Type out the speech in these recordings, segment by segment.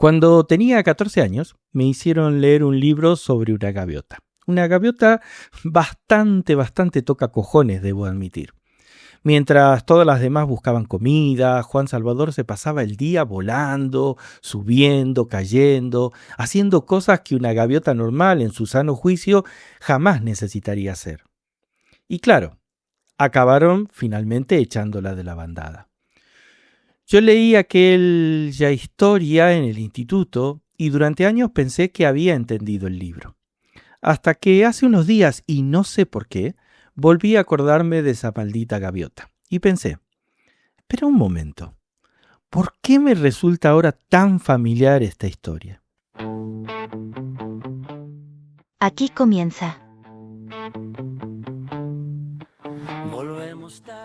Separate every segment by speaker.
Speaker 1: Cuando tenía 14 años, me hicieron leer un libro sobre una gaviota. Una gaviota bastante toca cojones, debo admitir. Mientras todas las demás buscaban comida, Juan Salvador se pasaba el día volando, subiendo, cayendo, haciendo cosas que una gaviota normal, en su sano juicio, jamás necesitaría hacer. Y claro, acabaron finalmente echándola de la bandada. Yo leí aquella historia en el instituto y durante años pensé que había entendido el libro. Hasta que hace unos días, y no sé por qué, volví a acordarme de esa maldita gaviota. Y pensé, espera un momento, ¿por qué me resulta ahora tan familiar esta historia?
Speaker 2: Aquí comienza.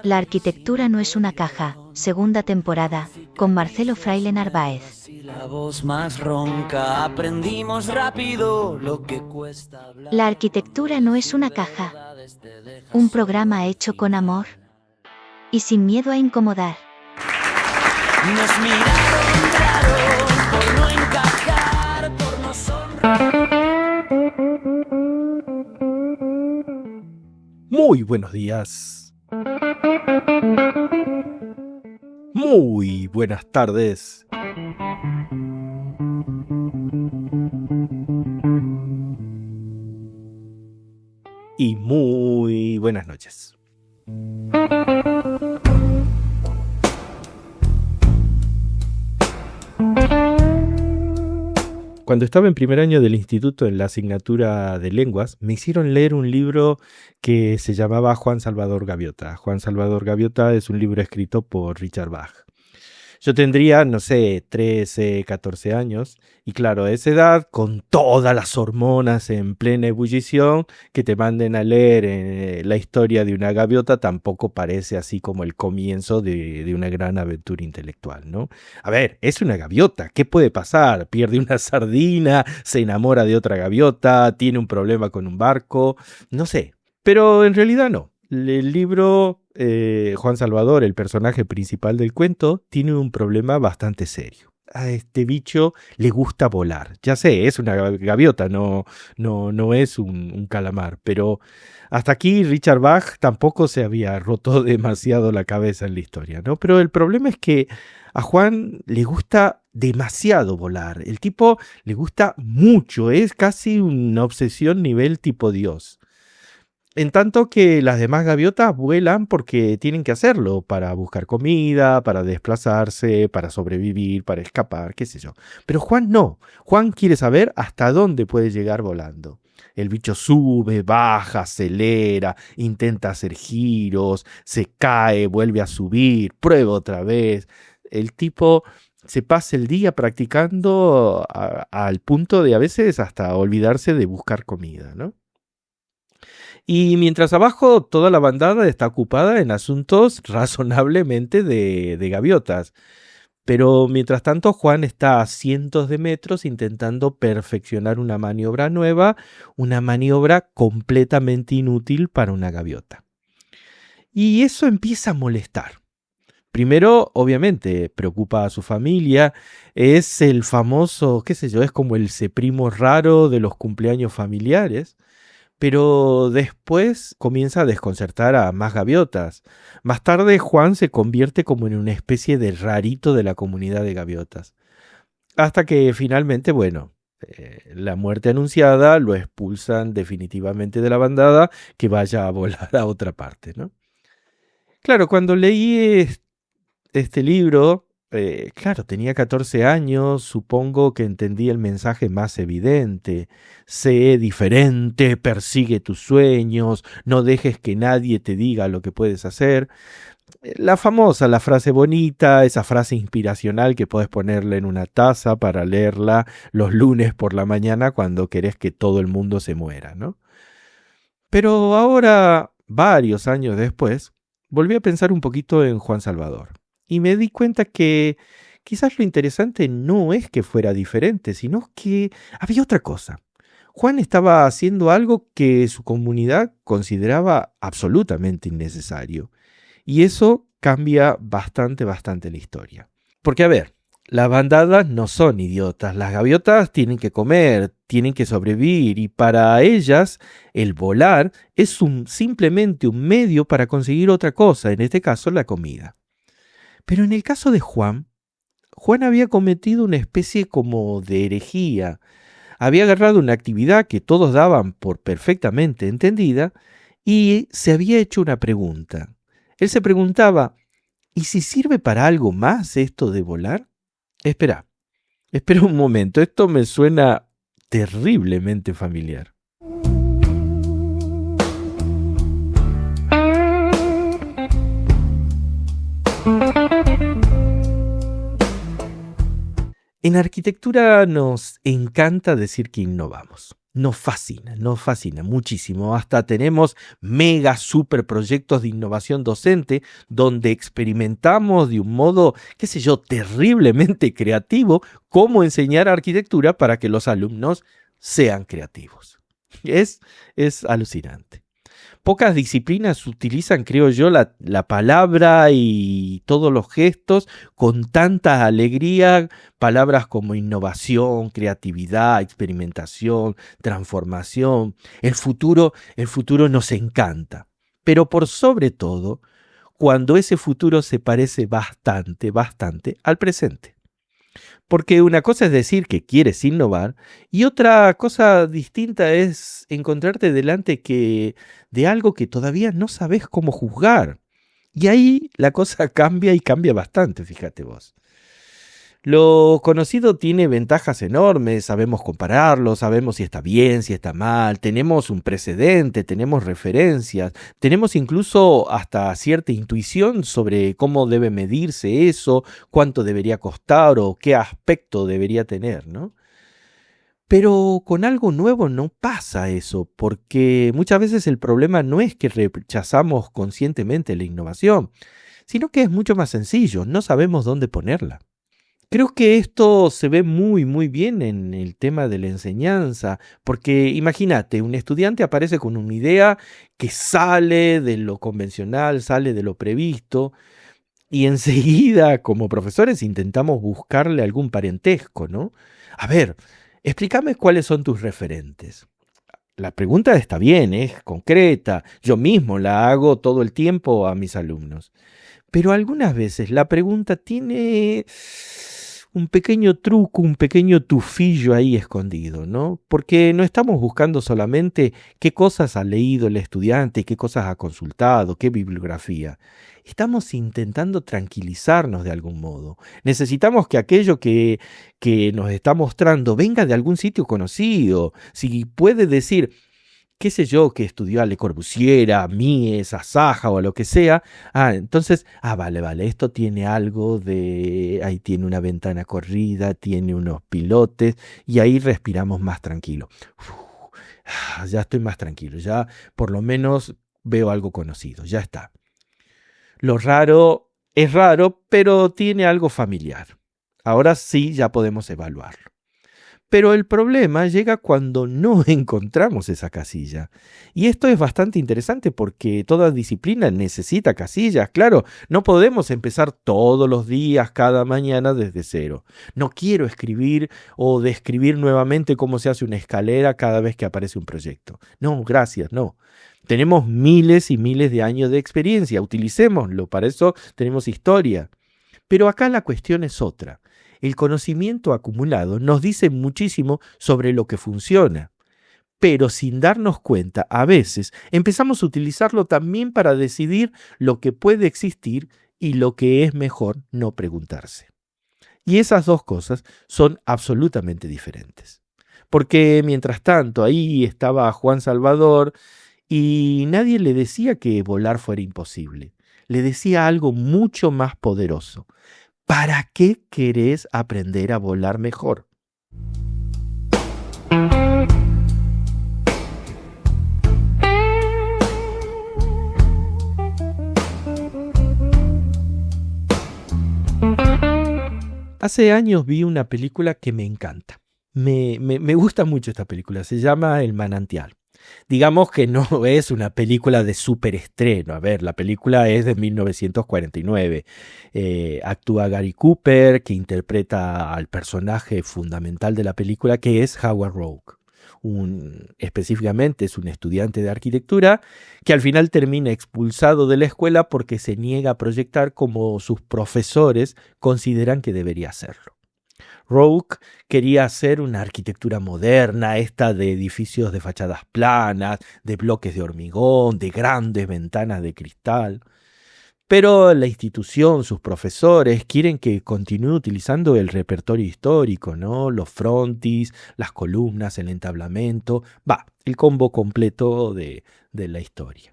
Speaker 2: La arquitectura no es una caja, segunda temporada, con Marcelo Fraile Narváez. La arquitectura no es una caja. Un programa hecho con amor y sin miedo a incomodar.
Speaker 3: Nos miraron raro por no encajar, por no sonreír.
Speaker 1: Muy buenos días. Muy buenas tardes. Y muy buenas noches. Cuando estaba en primer año del instituto en la asignatura de lenguas, me hicieron leer un libro que se llamaba Juan Salvador Gaviota. Juan Salvador Gaviota es un libro escrito por Richard Bach. Yo tendría, 13, 14 años, y claro, a esa edad, con todas las hormonas en plena ebullición, que te manden a leer la historia de una gaviota tampoco parece así como el comienzo de una gran aventura intelectual, ¿no? A ver, es una gaviota, ¿qué puede pasar? Pierde una sardina, se enamora de otra gaviota, tiene un problema con un barco, no sé, pero en realidad no. El libro, Juan Salvador, el personaje principal del cuento, tiene un problema bastante serio. A este bicho le gusta volar. Ya sé, es una gaviota, no es un calamar, pero hasta aquí Richard Bach tampoco se había roto demasiado la cabeza en la historia, ¿no? Pero el problema es que a Juan le gusta demasiado volar. El tipo le gusta mucho, es casi una obsesión nivel tipo Dios. En tanto que las demás gaviotas vuelan porque tienen que hacerlo para buscar comida, para desplazarse, para sobrevivir, para escapar, qué sé yo. Pero Juan no. Juan quiere saber hasta dónde puede llegar volando. El bicho sube, baja, acelera, intenta hacer giros, se cae, vuelve a subir, prueba otra vez. El tipo se pasa el día practicando al punto de a veces hasta olvidarse de buscar comida, ¿no? Y mientras abajo toda la bandada está ocupada en asuntos razonablemente de gaviotas. Pero mientras tanto Juan está a cientos de metros intentando perfeccionar una maniobra nueva, una maniobra completamente inútil para una gaviota. Y eso empieza a molestar. Primero, obviamente, preocupa a su familia, es el famoso, qué sé yo, es como el primo raro de los cumpleaños familiares. Pero después comienza a desconcertar a más gaviotas. Más tarde Juan se convierte como en una especie de rarito de la comunidad de gaviotas. Hasta que finalmente, la muerte anunciada lo expulsan definitivamente de la bandada, que vaya a volar a otra parte, ¿no? Claro, cuando leí este libro, tenía 14 años, supongo que entendí el mensaje más evidente. Sé diferente, persigue tus sueños, no dejes que nadie te diga lo que puedes hacer. La frase bonita, esa frase inspiracional que puedes ponerle en una taza para leerla los lunes por la mañana cuando querés que todo el mundo se muera, ¿no? Pero ahora, varios años después, volví a pensar un poquito en Juan Salvador. Y me di cuenta que quizás lo interesante no es que fuera diferente, sino que había otra cosa. Juan estaba haciendo algo que su comunidad consideraba absolutamente innecesario. Y eso cambia bastante la historia. Porque, a ver, las bandadas no son idiotas, las gaviotas tienen que comer, tienen que sobrevivir y para ellas el volar es simplemente un medio para conseguir otra cosa, en este caso la comida. Pero en el caso de Juan había cometido una especie como de herejía. Había agarrado una actividad que todos daban por perfectamente entendida y se había hecho una pregunta. Él se preguntaba, ¿y si sirve para algo más esto de volar? Espera un momento, esto me suena terriblemente familiar. En arquitectura nos encanta decir que innovamos. Nos fascina muchísimo. Hasta tenemos mega super proyectos de innovación docente donde experimentamos de un modo, qué sé yo, terriblemente creativo cómo enseñar arquitectura para que los alumnos sean creativos. Es alucinante. Pocas disciplinas utilizan, creo yo, la palabra y todos los gestos con tanta alegría, palabras como innovación, creatividad, experimentación, transformación. El futuro nos encanta, pero por sobre todo, cuando ese futuro se parece bastante al presente. Porque una cosa es decir que quieres innovar y otra cosa distinta es encontrarte delante de algo que todavía no sabes cómo juzgar. Y ahí la cosa cambia y cambia bastante, fíjate vos. Lo conocido tiene ventajas enormes, sabemos compararlo, sabemos si está bien, si está mal, tenemos un precedente, tenemos referencias, tenemos incluso hasta cierta intuición sobre cómo debe medirse eso, cuánto debería costar o qué aspecto debería tener, ¿no? Pero con algo nuevo no pasa eso, porque muchas veces el problema no es que rechazamos conscientemente la innovación, sino que es mucho más sencillo, no sabemos dónde ponerla. Creo que esto se ve muy bien en el tema de la enseñanza, porque imagínate, un estudiante aparece con una idea que sale de lo convencional, sale de lo previsto, y enseguida, como profesores, intentamos buscarle algún parentesco, ¿no? A ver, explícame cuáles son tus referentes. La pregunta está bien, es concreta, yo mismo la hago todo el tiempo a mis alumnos, pero algunas veces la pregunta tiene un pequeño truco, un pequeño tufillo ahí escondido, ¿no? Porque no estamos buscando solamente qué cosas ha leído el estudiante, qué cosas ha consultado, qué bibliografía. Estamos intentando tranquilizarnos de algún modo. Necesitamos que aquello que nos está mostrando venga de algún sitio conocido. Si puede decir, qué sé yo, que estudió a Le Corbusier, a Mies, a Zaha o a lo que sea, entonces, vale, esto tiene algo de, ahí tiene una ventana corrida, tiene unos pilotes, y ahí respiramos más tranquilo. Ya estoy más tranquilo, ya por lo menos veo algo conocido, ya está. Lo raro es raro, pero tiene algo familiar. Ahora sí ya podemos evaluarlo. Pero el problema llega cuando no encontramos esa casilla. Y esto es bastante interesante porque toda disciplina necesita casillas. Claro, no podemos empezar todos los días, cada mañana desde cero. No quiero escribir o describir nuevamente cómo se hace una escalera cada vez que aparece un proyecto. No, gracias, no. Tenemos miles y miles de años de experiencia. Utilicémoslo, para eso tenemos historia. Pero acá la cuestión es otra. El conocimiento acumulado nos dice muchísimo sobre lo que funciona, pero sin darnos cuenta, a veces empezamos a utilizarlo también para decidir lo que puede existir y lo que es mejor no preguntarse. Y esas dos cosas son absolutamente diferentes. Porque mientras tanto ahí estaba Juan Salvador y nadie le decía que volar fuera imposible. Le decía algo mucho más poderoso. ¿Para qué querés aprender a volar mejor? Hace años vi una película que me encanta. Me gusta mucho esta película. Se llama El Manantial. Digamos que no es una película de superestreno. A ver, la película es de 1949. Actúa Gary Cooper, que interpreta al personaje fundamental de la película, que es Howard Roark. Específicamente es un estudiante de arquitectura que al final termina expulsado de la escuela porque se niega a proyectar como sus profesores consideran que debería hacerlo. Roark quería hacer una arquitectura moderna, esta de edificios de fachadas planas, de bloques de hormigón, de grandes ventanas de cristal. Pero la institución, sus profesores, quieren que continúe utilizando el repertorio histórico, ¿no? Los frontis, las columnas, el entablamento, el combo completo de la historia.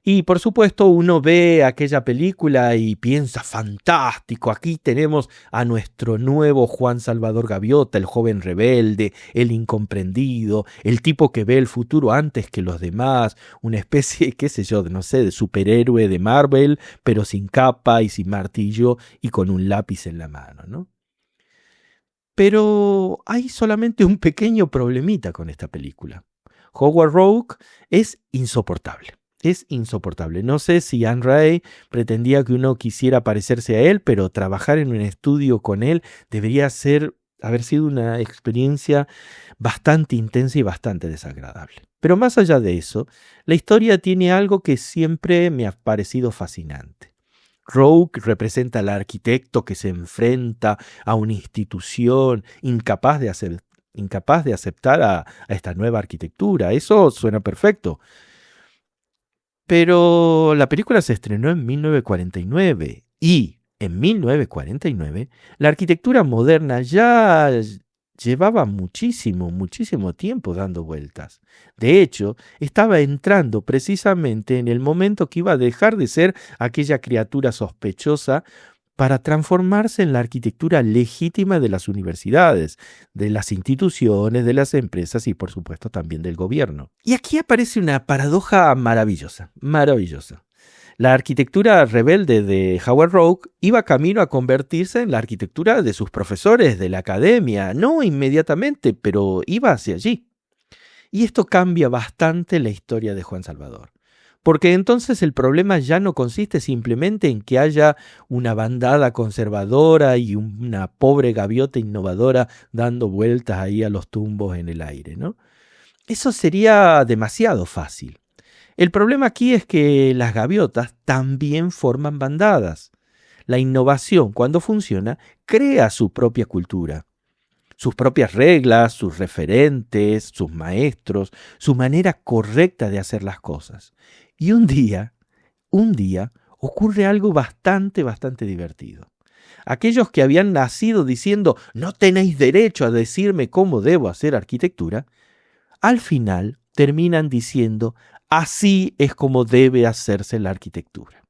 Speaker 1: Y por supuesto uno ve aquella película y piensa, fantástico, aquí tenemos a nuestro nuevo Juan Salvador Gaviota, el joven rebelde, el incomprendido, el tipo que ve el futuro antes que los demás, una especie, qué sé yo, de superhéroe de Marvel, pero sin capa y sin martillo y con un lápiz en la mano, ¿no? Pero hay solamente un pequeño problemita con esta película. Howard Roark es insoportable. Es insoportable. No sé si Anne Ray pretendía que uno quisiera parecerse a él, pero trabajar en un estudio con él debería haber sido una experiencia bastante intensa y bastante desagradable. Pero más allá de eso, la historia tiene algo que siempre me ha parecido fascinante. Roark representa al arquitecto que se enfrenta a una institución incapaz de aceptar a esta nueva arquitectura. Eso suena perfecto. Pero la película se estrenó en 1949 y en 1949 la arquitectura moderna ya llevaba muchísimo tiempo dando vueltas. De hecho, estaba entrando precisamente en el momento que iba a dejar de ser aquella criatura sospechosa para transformarse en la arquitectura legítima de las universidades, de las instituciones, de las empresas y por supuesto también del gobierno. Y aquí aparece una paradoja maravillosa. La arquitectura rebelde de Howard Roark iba camino a convertirse en la arquitectura de sus profesores de la academia, no inmediatamente, pero iba hacia allí. Y esto cambia bastante la historia de Juan Salvador. Porque entonces el problema ya no consiste simplemente en que haya una bandada conservadora y una pobre gaviota innovadora dando vueltas ahí a los tumbos en el aire, ¿no? Eso sería demasiado fácil. El problema aquí es que las gaviotas también forman bandadas. La innovación, cuando funciona, crea su propia cultura. Sus propias reglas, sus referentes, sus maestros, su manera correcta de hacer las cosas. Y un día, ocurre algo bastante divertido. Aquellos que habían nacido diciendo, no tenéis derecho a decirme cómo debo hacer arquitectura, al final terminan diciendo, así es como debe hacerse la arquitectura.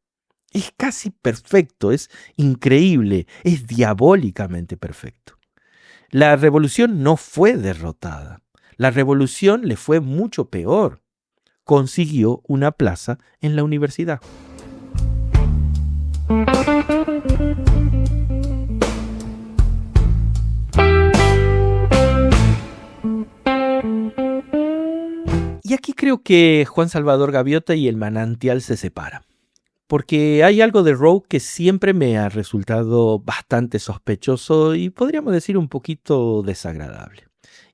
Speaker 1: Es casi perfecto, es increíble, es diabólicamente perfecto. La revolución no fue derrotada. La revolución le fue mucho peor. Consiguió una plaza en la universidad. Y aquí creo que Juan Salvador Gaviota y El Manantial se separan. Porque hay algo de Roark que siempre me ha resultado bastante sospechoso y podríamos decir un poquito desagradable.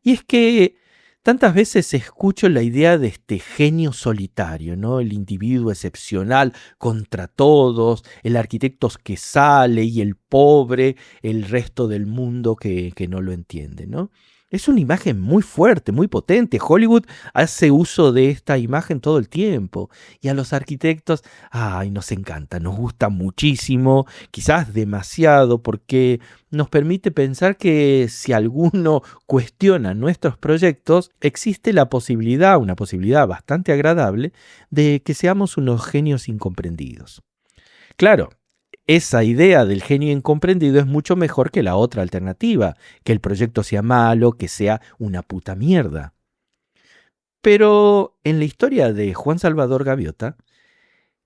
Speaker 1: Y es que tantas veces escucho la idea de este genio solitario, ¿no? El individuo excepcional contra todos, el arquitecto que sale y el pobre, el resto del mundo que no lo entiende, ¿no? Es una imagen muy fuerte, muy potente. Hollywood hace uso de esta imagen todo el tiempo. Y a los arquitectos, nos encanta, nos gusta muchísimo, quizás demasiado, porque nos permite pensar que si alguno cuestiona nuestros proyectos, existe una posibilidad bastante agradable, de que seamos unos genios incomprendidos. Claro, esa idea del genio incomprendido es mucho mejor que la otra alternativa, que el proyecto sea malo, que sea una puta mierda. Pero en la historia de Juan Salvador Gaviota,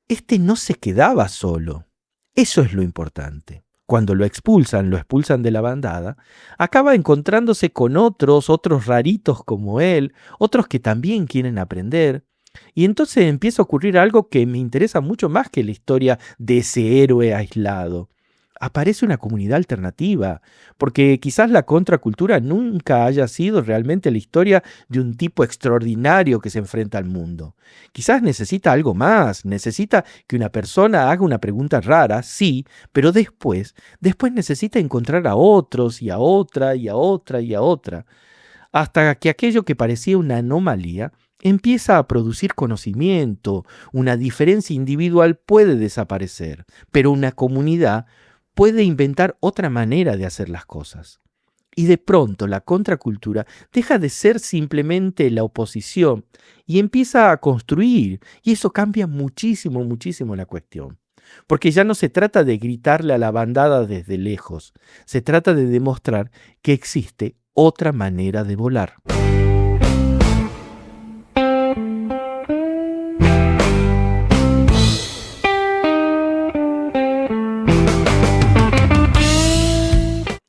Speaker 1: este no se quedaba solo. Eso es lo importante. cuando lo expulsan de la bandada, acaba encontrándose con otros raritos como él, otros que también quieren aprender. Y entonces empieza a ocurrir algo que me interesa mucho más que la historia de ese héroe aislado. Aparece una comunidad alternativa, porque quizás la contracultura nunca haya sido realmente la historia de un tipo extraordinario que se enfrenta al mundo. Quizás necesita algo más, necesita que una persona haga una pregunta rara, sí, pero después necesita encontrar a otros y a otra y a otra y a otra, hasta que aquello que parecía una anomalía empieza a producir conocimiento. Una diferencia individual puede desaparecer, pero una comunidad puede inventar otra manera de hacer las cosas. Y de pronto la contracultura deja de ser simplemente la oposición y empieza a construir, y eso cambia muchísimo, muchísimo la cuestión. Porque ya no se trata de gritarle a la bandada desde lejos, se trata de demostrar que existe otra manera de volar.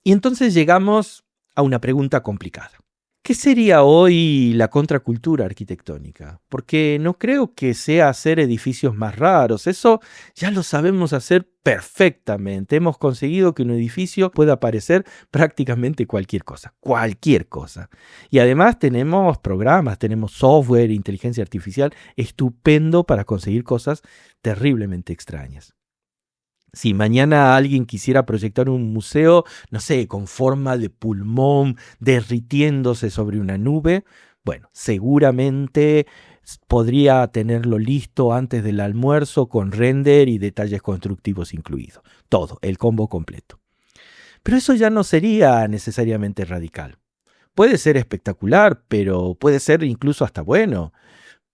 Speaker 1: Y entonces llegamos a una pregunta complicada. ¿Qué sería hoy la contracultura arquitectónica? Porque no creo que sea hacer edificios más raros. Eso ya lo sabemos hacer perfectamente. Hemos conseguido que un edificio pueda parecer prácticamente cualquier cosa. Cualquier cosa. Y además tenemos programas, tenemos software, inteligencia artificial estupendo para conseguir cosas terriblemente extrañas. Si mañana alguien quisiera proyectar un museo, no sé, con forma de pulmón derritiéndose sobre una nube, bueno, seguramente podría tenerlo listo antes del almuerzo con render y detalles constructivos incluidos. Todo, el combo completo. Pero eso ya no sería necesariamente radical. Puede ser espectacular, pero puede ser incluso hasta bueno.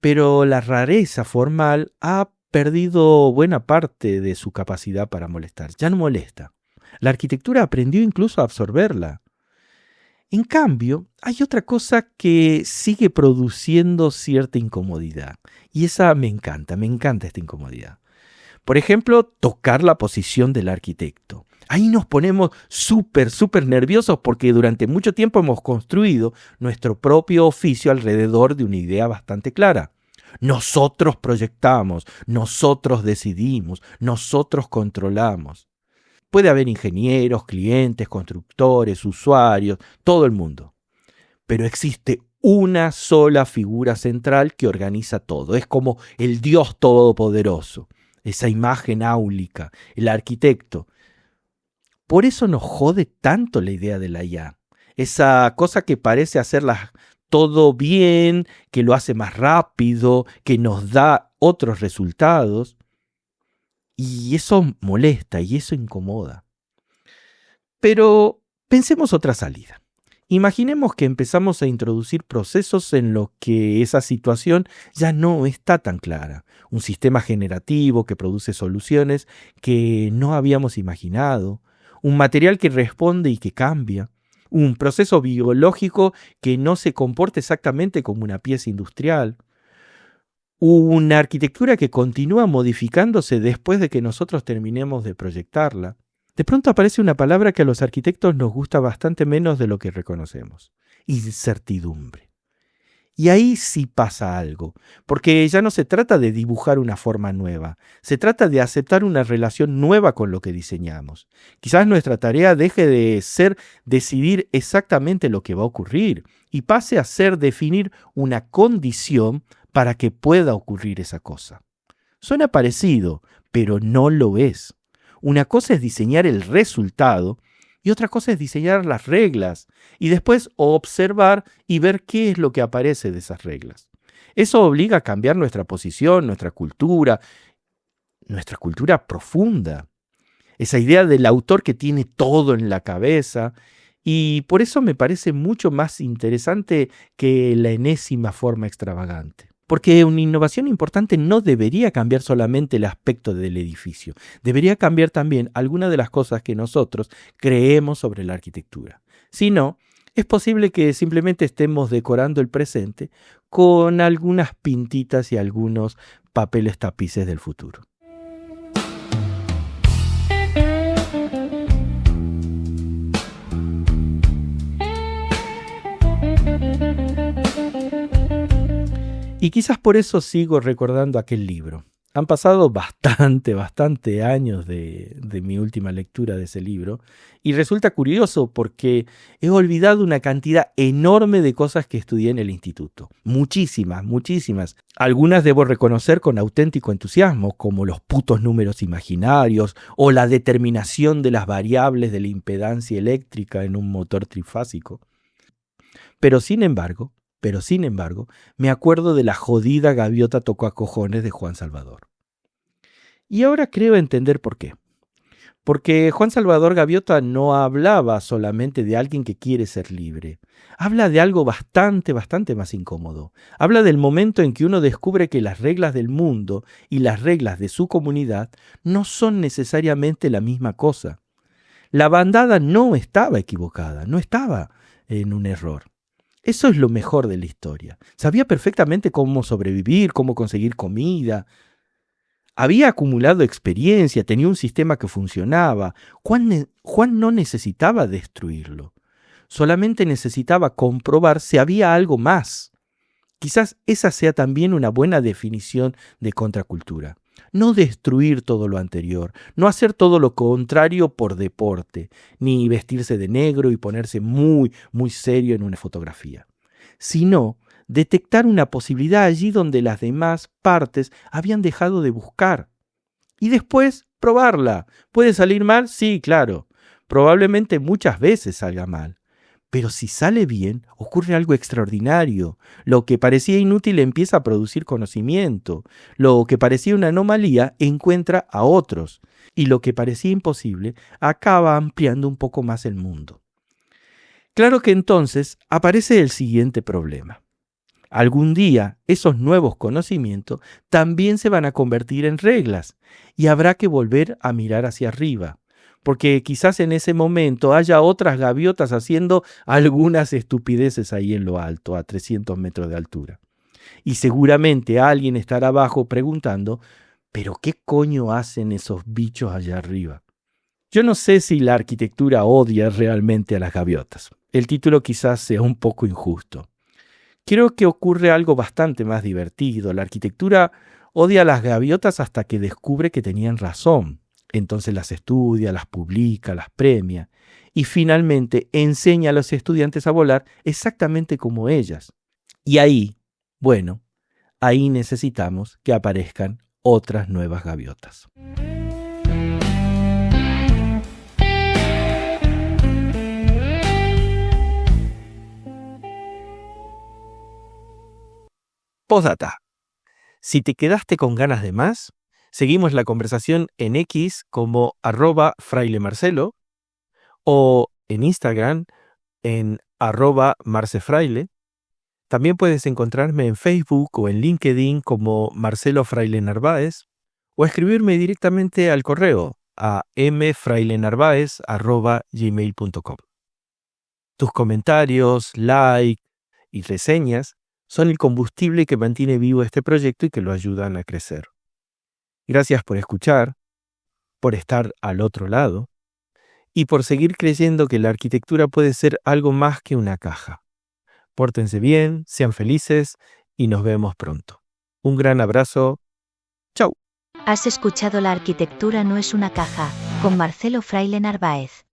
Speaker 1: Pero la rareza formal ha perdido buena parte de su capacidad para molestar. Ya no molesta. La arquitectura aprendió incluso a absorberla. En cambio, hay otra cosa que sigue produciendo cierta incomodidad. Y esa me encanta esta incomodidad. Por ejemplo, tocar la posición del arquitecto. Ahí nos ponemos súper nerviosos porque durante mucho tiempo hemos construido nuestro propio oficio alrededor de una idea bastante clara. Nosotros proyectamos, nosotros decidimos, nosotros controlamos. Puede haber ingenieros, clientes, constructores, usuarios, todo el mundo. Pero existe una sola figura central que organiza todo. Es como el Dios todopoderoso, esa imagen áulica, el arquitecto. Por eso nos jode tanto la idea de la IA. Esa cosa que parece hacerlas todo bien, que lo hace más rápido, que nos da otros resultados. Y eso molesta y eso incomoda. Pero pensemos otra salida. Imaginemos que empezamos a introducir procesos en los que esa situación ya no está tan clara. Un sistema generativo que produce soluciones que no habíamos imaginado. Un material que responde y que cambia. Un proceso biológico que no se comporta exactamente como una pieza industrial. Una arquitectura que continúa modificándose después de que nosotros terminemos de proyectarla. De pronto aparece una palabra que a los arquitectos nos gusta bastante menos de lo que reconocemos. Incertidumbre. Y ahí sí pasa algo, porque ya no se trata de dibujar una forma nueva, se trata de aceptar una relación nueva con lo que diseñamos. Quizás nuestra tarea deje de ser decidir exactamente lo que va a ocurrir y pase a ser definir una condición para que pueda ocurrir esa cosa. Suena parecido, pero no lo es. Una cosa es diseñar el resultado y otra cosa es diseñar las reglas y después observar y ver qué es lo que aparece de esas reglas. Eso obliga a cambiar nuestra posición, nuestra cultura profunda. Esa idea del autor que tiene todo en la cabeza. Y por eso me parece mucho más interesante que la enésima forma extravagante. Porque una innovación importante no debería cambiar solamente el aspecto del edificio, debería cambiar también algunas de las cosas que nosotros creemos sobre la arquitectura. Si no, es posible que simplemente estemos decorando el presente con algunas pintitas y algunos papeles tapices del futuro. Y quizás por eso sigo recordando aquel libro. Han pasado bastante años de mi última lectura de ese libro y resulta curioso porque he olvidado una cantidad enorme de cosas que estudié en el instituto. Muchísimas. Algunas debo reconocer con auténtico entusiasmo, como los putos números imaginarios o la determinación de las variables de la impedancia eléctrica en un motor trifásico. Pero sin embargo, me acuerdo de la jodida gaviota tocacojones de Juan Salvador. Y ahora creo entender por qué. Porque Juan Salvador Gaviota no hablaba solamente de alguien que quiere ser libre. Habla de algo bastante más incómodo. Habla del momento en que uno descubre que las reglas del mundo y las reglas de su comunidad no son necesariamente la misma cosa. La bandada no estaba equivocada, no estaba en un error. Eso es lo mejor de la historia. Sabía perfectamente cómo sobrevivir, cómo conseguir comida. Había acumulado experiencia, tenía un sistema que funcionaba. Juan no necesitaba destruirlo. Solamente necesitaba comprobar si había algo más. Quizás esa sea también una buena definición de contracultura. No destruir todo lo anterior, no hacer todo lo contrario por deporte, ni vestirse de negro y ponerse muy serio en una fotografía, sino detectar una posibilidad allí donde las demás partes habían dejado de buscar. Y después probarla. ¿Puede salir mal? Sí, claro. Probablemente muchas veces salga mal. Pero si sale bien, ocurre algo extraordinario. Lo que parecía inútil empieza a producir conocimiento. Lo que parecía una anomalía encuentra a otros. Y lo que parecía imposible acaba ampliando un poco más el mundo. Claro que entonces aparece el siguiente problema. Algún día esos nuevos conocimientos también se van a convertir en reglas y habrá que volver a mirar hacia arriba. Porque quizás en ese momento haya otras gaviotas haciendo algunas estupideces ahí en lo alto, a 300 metros de altura. Y seguramente alguien estará abajo preguntando, ¿pero qué coño hacen esos bichos allá arriba? Yo no sé si la arquitectura odia realmente a las gaviotas. El título quizás sea un poco injusto. Creo que ocurre algo bastante más divertido. La arquitectura odia a las gaviotas hasta que descubre que tenían razón. Entonces las estudia, las publica, las premia y finalmente enseña a los estudiantes a volar exactamente como ellas. Y ahí necesitamos que aparezcan otras nuevas gaviotas. Postdata. Si te quedaste con ganas de más, seguimos la conversación en X como @frailemarcelo o en Instagram en @marcefraile. También puedes encontrarme en Facebook o en LinkedIn como Marcelo Fraile Narváez o escribirme directamente al correo a mfrailenarvaez@gmail.com. Tus comentarios, like y reseñas son el combustible que mantiene vivo este proyecto y que lo ayudan a crecer. Gracias por escuchar, por estar al otro lado y por seguir creyendo que la arquitectura puede ser algo más que una caja. Pórtense bien, sean felices y nos vemos pronto. Un gran abrazo. Chau.
Speaker 2: Has escuchado La arquitectura no es una caja, con Marcelo Fraile Narváez.